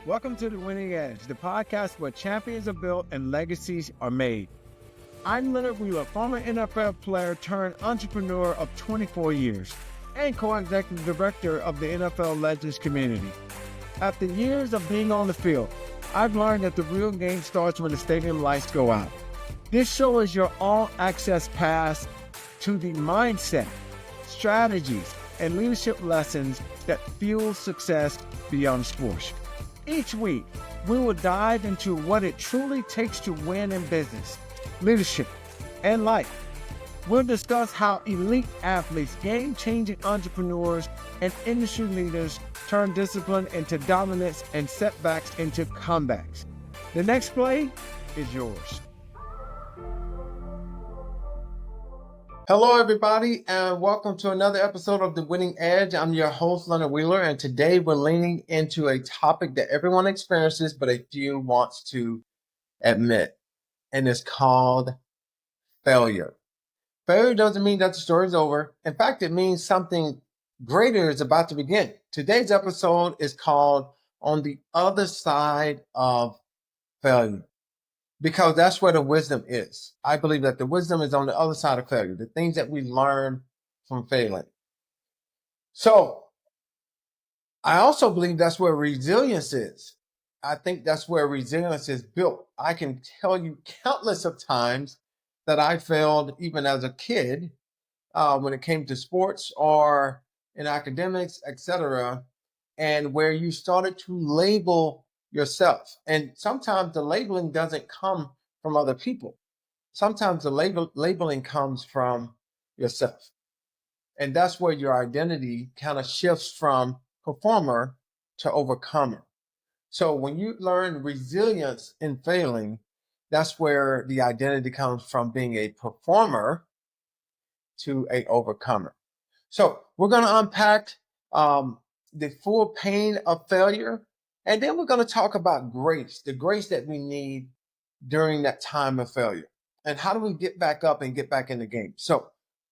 Welcome to The Winning Edge, the podcast where champions are built and legacies are made. I'm Leonard Wheeler, former NFL player turned entrepreneur of 24 years and co-executive director of the NFL Legends community. After years of being on the field, I've learned that the real game starts when the stadium lights go out. This show is your all-access pass to the mindset, strategies, and leadership lessons that fuel success beyond sports. Each week, we will dive into what it truly takes to win in business, leadership, and life. We'll discuss how elite athletes, game-changing entrepreneurs, and industry leaders turn discipline into dominance and setbacks into comebacks. The next play is yours. Hello, everybody, and welcome to another episode of The Winning Edge. I'm your host, Leonard Wheeler, and today we're leaning into a topic that everyone experiences, but a few wants to admit, and it's called failure. Failure doesn't mean that the story is over. In fact, it means something greater is about to begin. Today's episode is called On the Other Side of Failure, because that's where the wisdom is. I believe that the wisdom is on the other side of failure, the things that we learn from failing. So I also believe that's where resilience is. I think that's where resilience is built. I can tell you countless of times that I failed even as a kid when it came to sports or in academics, etc., and where you started to label yourself. And sometimes the labeling doesn't come from other people. Sometimes the labeling comes from yourself. And that's where your identity kind of shifts from performer to overcomer. So when you learn resilience in failing, that's where the identity comes from being a performer to a overcomer. So we're going to unpack the full pain of failure. And then we're going to talk about grace, the grace that we need during that time of failure. And how do we get back up and get back in the game? So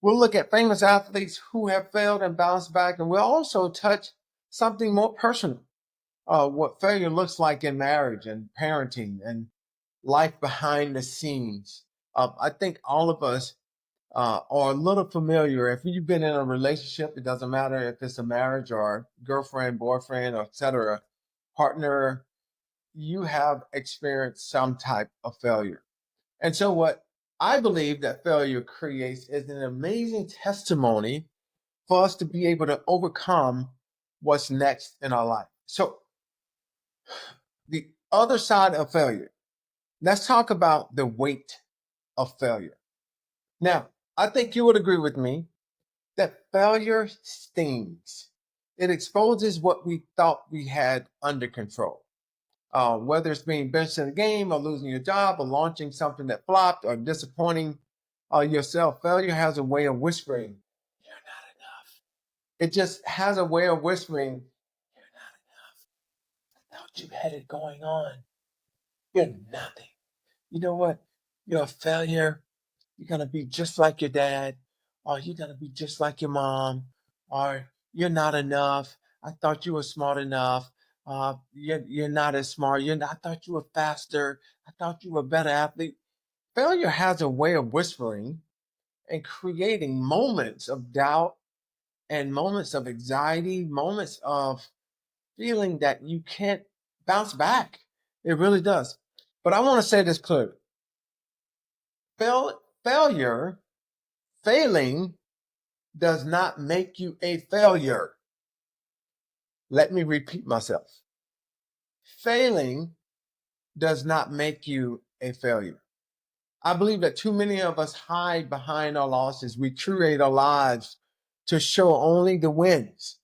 we'll look at famous athletes who have failed and bounced back. And we'll also touch something more personal, what failure looks like in marriage and parenting and life behind the scenes. I think all of us are a little familiar. If you've been in a relationship, it doesn't matter if it's a marriage or girlfriend, boyfriend, or etc., partner, you have experienced some type of failure. And so what I believe that failure creates is an amazing testimony for us to be able to overcome what's next in our life. So the other side of failure, let's talk about the weight of failure. Now, I think you would agree with me that failure stings. It exposes what we thought we had under control. Whether it's being benched in a game or losing your job or launching something that flopped or disappointing yourself, failure has a way of whispering, you're not enough. It just has a way of whispering, you're not enough. I thought you had it going on. You're nothing. You know what? You're a failure. You're going to be just like your dad, or you're going to be just like your mom, or you're not enough. I thought you were smart enough. You're not as smart. I thought you were faster. I thought you were a better athlete. Failure has a way of whispering and creating moments of doubt and moments of anxiety, moments of feeling that you can't bounce back. It really does. But I want to say this clearly. Failing does not make you a failure. Let me repeat myself. Failing does not make you a failure. I believe that too many of us hide behind our losses. We curate our lives to show only the wins.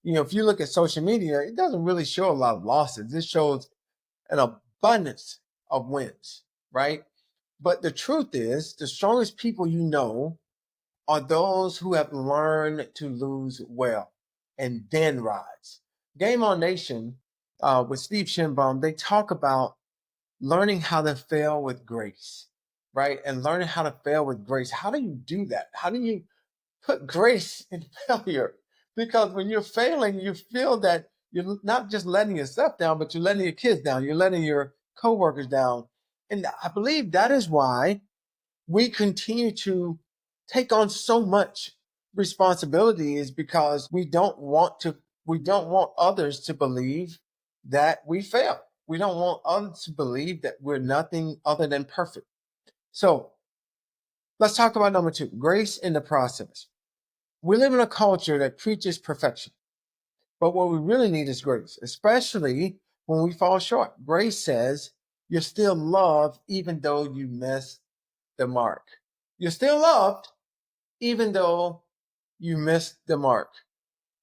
If you look at social media, it doesn't really show a lot of losses. It shows an abundance of wins, right? But the truth is, the strongest people you know are those who have learned to lose well and then rise. Game On Nation with Steve Shinbaum, they talk about learning how to fail with grace, right? And learning how to fail with grace. How do you do that? How do you put grace in failure? Because when you're failing, you feel that You're not just letting yourself down, but you're letting your kids down. You're letting your coworkers down. And I believe that is why we continue to take on so much responsibility, is because we don't want others to believe that we fail. We don't want others to believe that we're nothing other than perfect. So let's talk about number two, grace in the process. We live in a culture that preaches perfection, but what we really need is grace, especially when we fall short. Grace says you're still loved even though you miss the mark. You're still loved even though you missed the mark.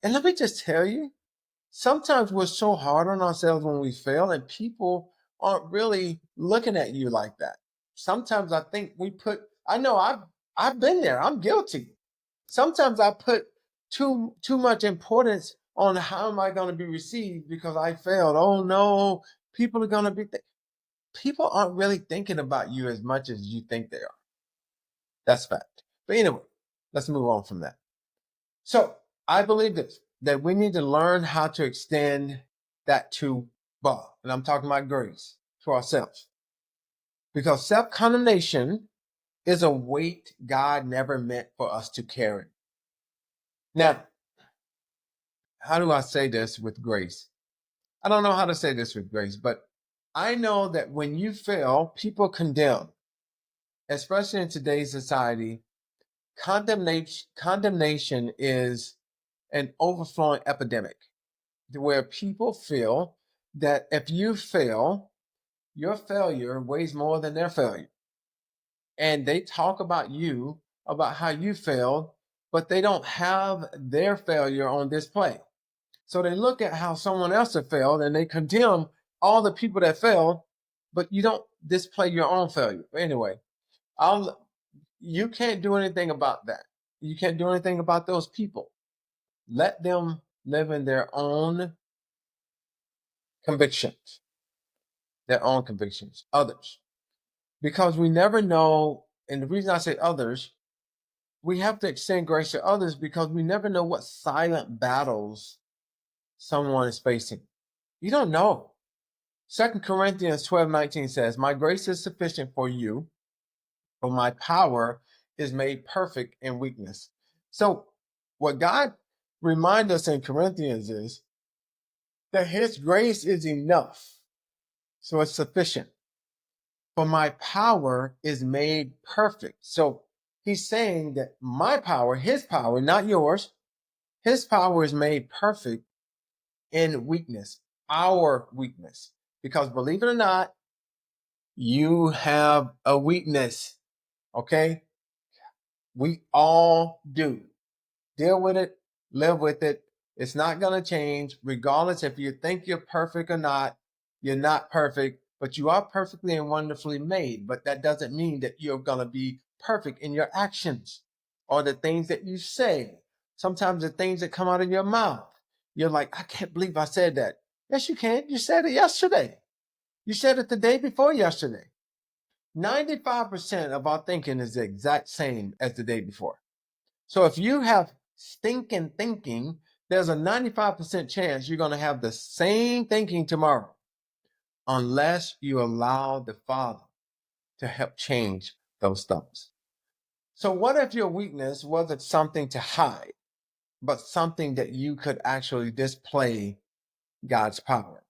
And let me just tell you, sometimes we're so hard on ourselves when we fail, and people aren't really looking at you like that. Sometimes I think I know I've been there. I'm guilty. Sometimes I put too much importance on how am I going to be received because I failed. Oh no, people are going to people aren't really thinking about you as much as you think they are. That's fact. But anyway, let's move on from that. So I believe this, that we need to learn how to extend that to God. And I'm talking about grace to ourselves. Because self-condemnation is a weight God never meant for us to carry. Now, how do I say this with grace? I don't know how to say this with grace, but I know that when you fail, people condemn, especially in today's society. Condemnation is an overflowing epidemic where people feel that if you fail, your failure weighs more than their failure. And they talk about you, about how you failed, but they don't have their failure on display. So they look at how someone else has failed and they condemn all the people that failed, but you don't display your own failure. Anyway, you can't do anything about that. You can't do anything about those people. Let them live in convictions, their own convictions, others. Because we never know, and the reason I say others, we have to extend grace to others because we never know what silent battles someone is facing. You don't know. 2 Corinthians 12:19 says, my grace is sufficient for you, for my power is made perfect in weakness. So what God reminds us in Corinthians is that his grace is enough. So it's sufficient. For my power is made perfect. So he's saying that my power, his power, not yours, his power is made perfect in weakness, our weakness. Because believe it or not, you have a weakness. Okay? We all do. Deal with it, live with it. It's not going to change, regardless if you think you're perfect or not. You're not perfect, but you are perfectly and wonderfully made. But that doesn't mean that you're going to be perfect in your actions or the things that you say. Sometimes the things that come out of your mouth, you're like, I can't believe I said that. Yes, you can. You said it yesterday. You said it the day before yesterday. 95% of our thinking is the exact same as the day before. So if you have stinking thinking, there's a 95% chance you're going to have the same thinking tomorrow, unless you allow the Father to help change those thoughts. So what if your weakness wasn't something to hide, but something that you could actually display God's power?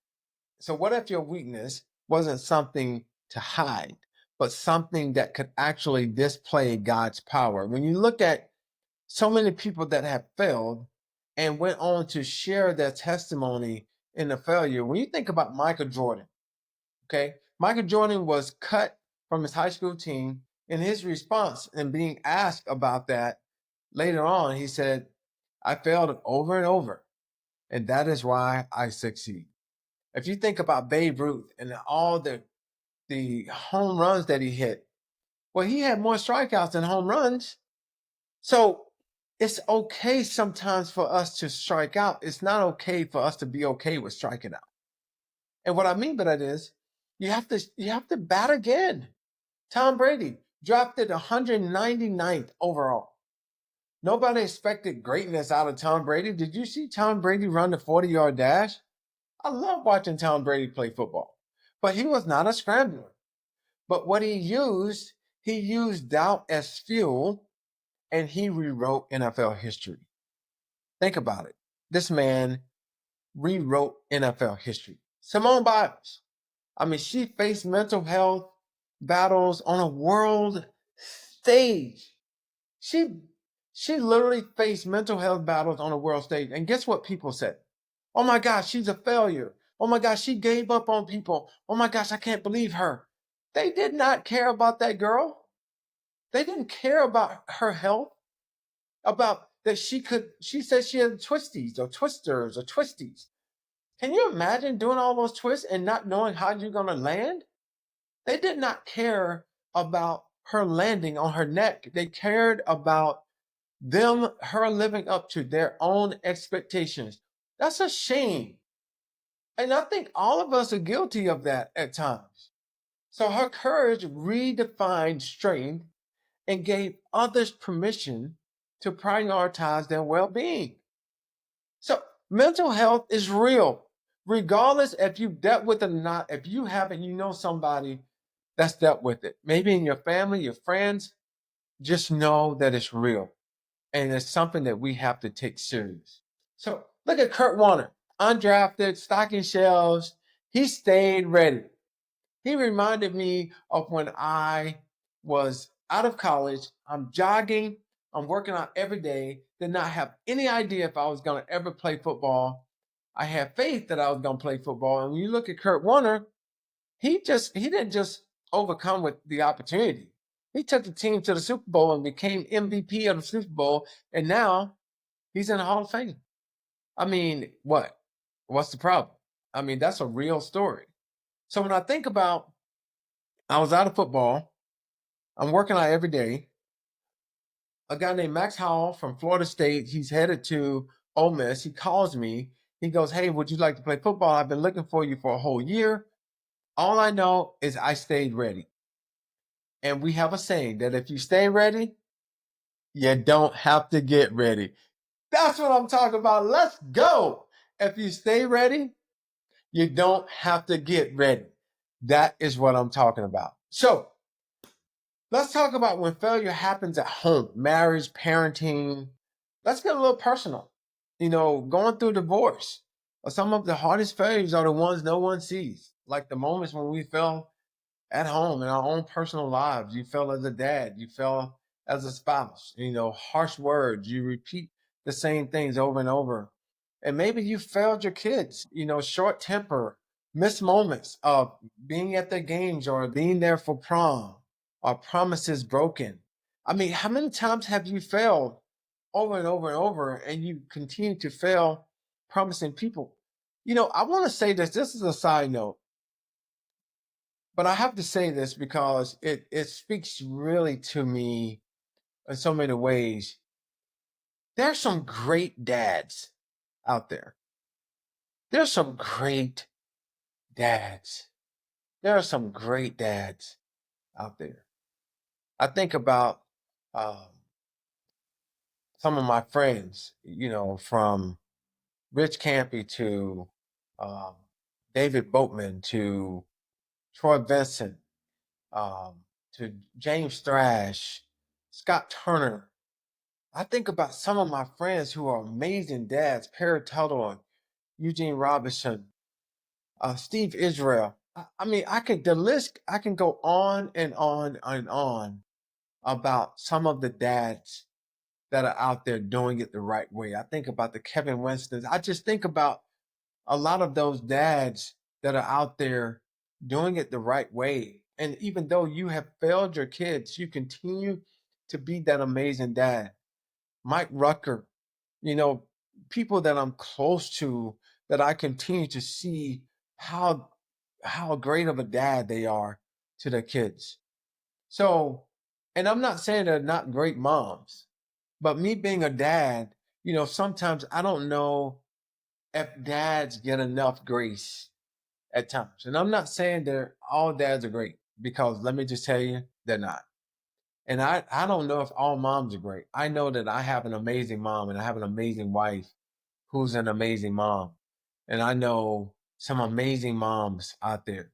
So what if your weakness wasn't something to hide, but something that could actually display God's power? When you look at so many people that have failed and went on to share their testimony in the failure. When you think about Michael Jordan, okay, Michael Jordan was cut from his high school team. In his response and being asked about that later on, he said, I failed over and over, and that is why I succeed. If you think about Babe Ruth and all the home runs that he hit, well, he had more strikeouts than home runs. So it's okay sometimes for us to strike out. It's not okay for us to be okay with striking out. And what I mean by that is you have to bat again. Tom Brady drafted 199th overall. Nobody expected greatness out of Tom Brady. Did you see Tom Brady run the 40-yard dash? I love watching Tom Brady play football, but he was not a scrambler. But what he used doubt as fuel, and he rewrote NFL history. Think about it. This man rewrote NFL history. Simone Biles. I mean, she faced mental health battles on a world stage. She she literally faced mental health battles on a world stage. And guess what people said? Oh my gosh, she's a failure. Oh my gosh, she gave up on people. Oh my gosh, I can't believe her. They did not care about that girl. They didn't care about her health, about that she said she had twisties or twisters or twisties. Can you imagine doing all those twists and not knowing how you're going to land? They did not care about her landing on her neck. They cared about her living up to their own expectations. That's a shame. And I think all of us are guilty of that at times. So her courage redefined strength and gave others permission to prioritize their well being. So mental health is real, regardless if you've dealt with it or not. If you haven't, you know somebody that's dealt with it. Maybe in your family, your friends, just know that it's real. And it's something that we have to take serious. So look at Kurt Warner, undrafted, stocking shelves. He stayed ready. He reminded me of when I was out of college. I'm jogging, I'm working out every day, did not have any idea if I was going to ever play football. I had faith that I was going to play football. And when you look at Kurt Warner, he didn't just overcome with the opportunity. He took the team to the Super Bowl and became MVP of the Super Bowl, and now he's in the Hall of Fame. I mean, what? What's the problem? I mean, that's a real story. So when I think about I was out of football, I'm working out every day. A guy named Max Howell from Florida State, he's headed to Ole Miss. He calls me. He goes, "Hey, would you like to play football? I've been looking for you for a whole year. All I know is I stayed ready." And we have a saying that if you stay ready, you don't have to get ready. That's what I'm talking about. Let's go. If you stay ready, you don't have to get ready. That is what I'm talking about. So let's talk about when failure happens at home, marriage, parenting. Let's get a little personal. You know, going through divorce. Some of the hardest failures are the ones no one sees, like the moments when we fell at home in our own personal lives. You fell as a dad, you fell as a spouse, you know, harsh words, you repeat the same things over and over. And maybe you failed your kids, you know, short temper, missed moments of being at their games or being there for prom or promises broken. I mean, how many times have you failed over and over and over and you continue to fail promising people? You know, I want to say this. This is a side note. But I have to say this because it speaks really to me in so many ways. There's some great dads out there. There's some great dads. There are some great dads out there. I think about um, some of my friends, you know, from Rich Campy to um, David Boatman to Troy Vincent um, to James Thrash, Scott Turner. I think about some of my friends who are amazing dads, Perry Tuttle and Eugene Robinson, Steve Israel. I mean, I can go on and on and on about some of the dads that are out there doing it the right way. I think about the Kevin Winstons. I just think about a lot of those dads that are out there doing it the right way. And even though you have failed your kids, you continue to be that amazing dad. Mike Rucker, you know, people that I'm close to that I continue to see how how great of a dad they are to their kids. So, and I'm not saying they're not great moms, but me being a dad, you know, sometimes I don't know if dads get enough grace at times. And I'm not saying that all dads are great because let me just tell you, they're not. And I don't know if all moms are great. I know that I have an amazing mom and I have an amazing wife who's an amazing mom. And I know some amazing moms out there.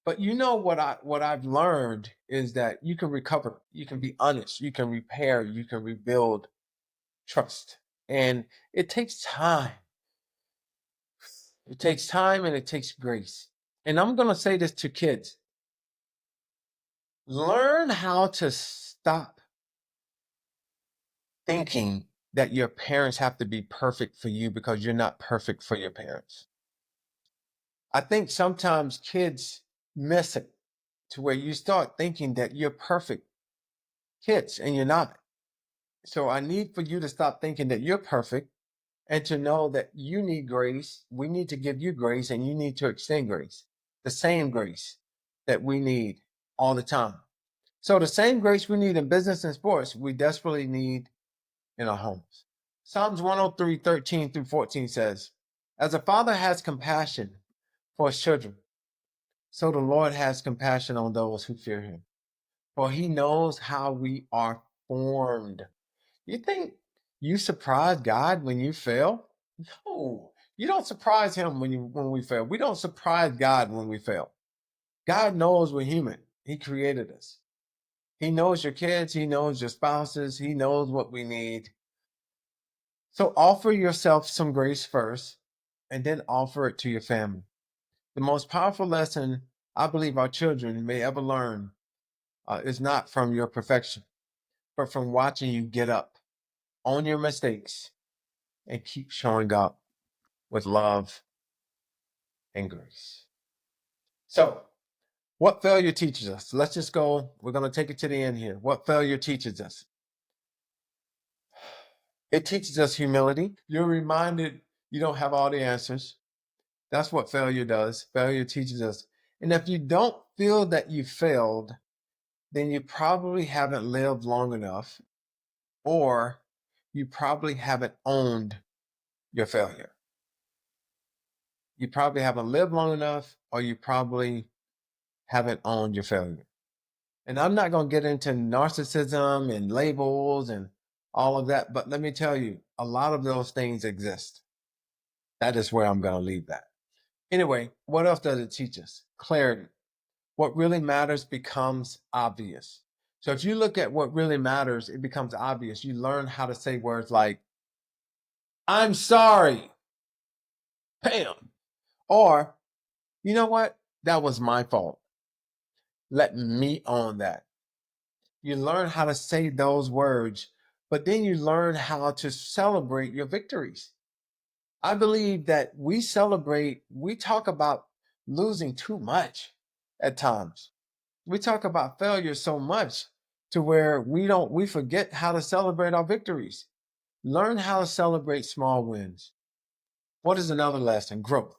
But you know what I've learned is that you can recover, you can be honest, you can repair, you can rebuild trust. And it takes time. It takes time and it takes grace. And I'm going to say this to kids. Learn how to stop thinking that your parents have to be perfect for you because you're not perfect for your parents. I think sometimes kids miss it to where you start thinking that you're perfect kids and you're not. So I need for you to stop thinking that you're perfect and to know that you need grace. We need to give you grace and you need to extend grace, the same grace that we need all the time. So the same grace we need in business and sports, we desperately need in our homes. Psalms 103:13-14 says, as a father has compassion for his children, so the Lord has compassion on those who fear him. For he knows how we are formed. You think you surprise God when you fail? No, you don't surprise him when we fail. We don't surprise God when we fail. God knows we're human. He created us. He knows your kids. He knows your spouses. He knows what we need. So offer yourself some grace first and then offer it to your family. The most powerful lesson I believe our children may ever learn is not from your perfection, but from watching you get up, own your mistakes, and keep showing up with love and grace. So, what failure teaches us? Let's just go. We're going to take it to the end here. What failure teaches us? It teaches us humility. You're reminded you don't have all the answers. That's what failure does. Failure teaches us. And if you don't feel that you failed, then you probably haven't lived long enough, or you probably haven't owned your failure. You probably haven't lived long enough, or you probably haven't owned your failure. And I'm not going to get into narcissism and labels and all of that, but let me tell you, a lot of those things exist. That is where I'm going to leave that. Anyway, what else does it teach us? Clarity. What really matters becomes obvious. So if you look at what really matters, it becomes obvious. You learn how to say words like, I'm sorry, bam. Or, you know what? That was my fault. Let me own that. You learn how to say those words, but then you learn how to celebrate your victories. I believe that we talk about losing too much at times. We talk about failure so much to where we forget how to celebrate our victories. Learn how to celebrate small wins. What is another lesson? Growth.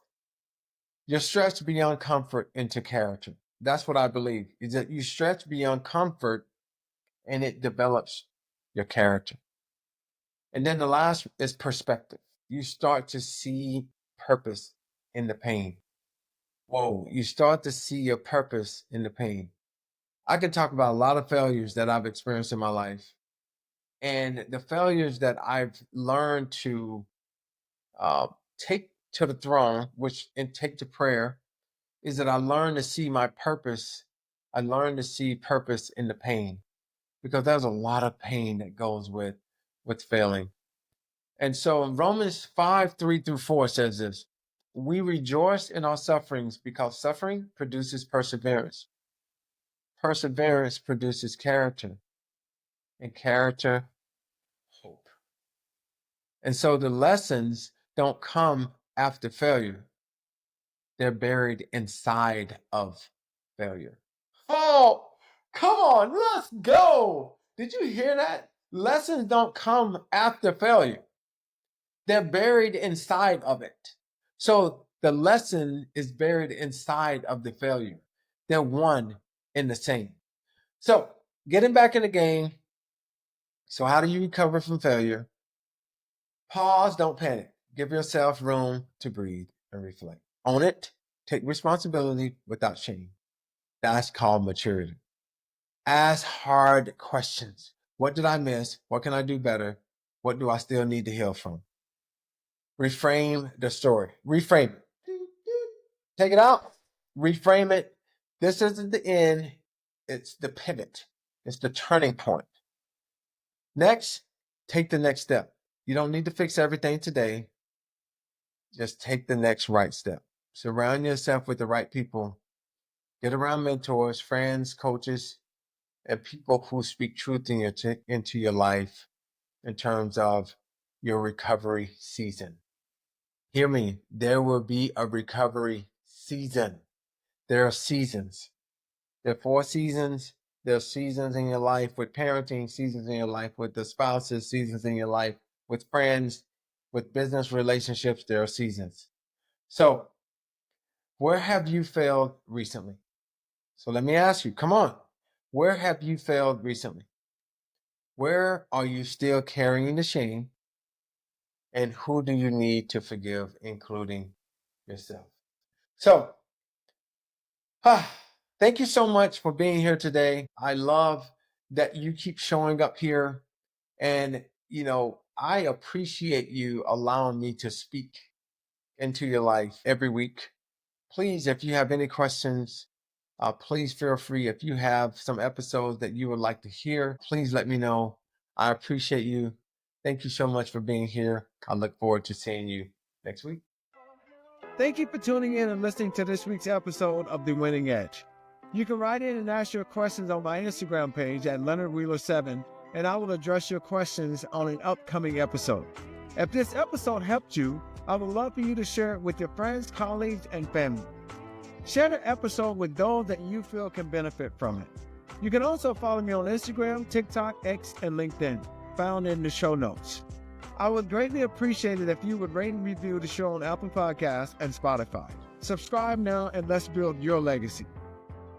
You're stretched beyond comfort into character. That's what I believe, is that you stretch beyond comfort and it develops your character. And then the last is perspective. You start to see purpose in the pain. Whoa, you start to see your purpose in the pain. I can talk about a lot of failures that I've experienced in my life. And the failures that I've learned to uh, take to the throne, and take to prayer, is that I learned to see my purpose. I learned to see purpose in the pain because there's a lot of pain that goes with failing. And so in Romans 5:3-4 says this: we rejoice in our sufferings because suffering produces perseverance. Perseverance produces character, and character, hope. And so the lessons don't come after failure, they're buried inside of failure. Oh, come on, let's go. Did you hear that? Lessons don't come after failure, they're buried inside of it. So the lesson is buried inside of the failure. They're one and the same. So getting back in the game. So how do you recover from failure? Pause, don't panic. Give yourself room to breathe and reflect. Own it. Take responsibility without shame. That's called maturity. Ask hard questions. What did I miss? What can I do better? What do I still need to heal from? Reframe the story. Reframe it. Take it out, reframe it. This isn't the end, it's the pivot, it's the turning point. Next, take the next step. You don't need to fix everything today. Just take the next right step. Surround yourself with the right people. Get around mentors, friends, coaches, and people who speak truth into your life in terms of your recovery season. Hear me, there will be a recovery season. There are seasons. There are 4 seasons. There are seasons in your life with parenting, seasons in your life with the spouses, seasons in your life with friends, with business relationships. There are seasons. So, where have you failed recently? So let me ask you, come on, where have you failed recently? Where are you still carrying the shame? And who do you need to forgive, including yourself? So, thank you so much for being here today. I love that you keep showing up here. And, I appreciate you allowing me to speak into your life every week. Please, if you have any questions, please feel free. If you have some episodes that you would like to hear, please let me know. I appreciate you. Thank you so much for being here. I look forward to seeing you next week. Thank you for tuning in and listening to this week's episode of The Winning Edge. You can write in and ask your questions on my Instagram page at Leonard Wheeler 7, and I will address your questions on an upcoming episode. If this episode helped you, I would love for you to share it with your friends, colleagues, and family. Share the episode with those that you feel can benefit from it. You can also follow me on Instagram, TikTok, X, and LinkedIn, found in the show notes. I would greatly appreciate it if you would rate and review the show on Apple Podcasts and Spotify. Subscribe now and let's build your legacy.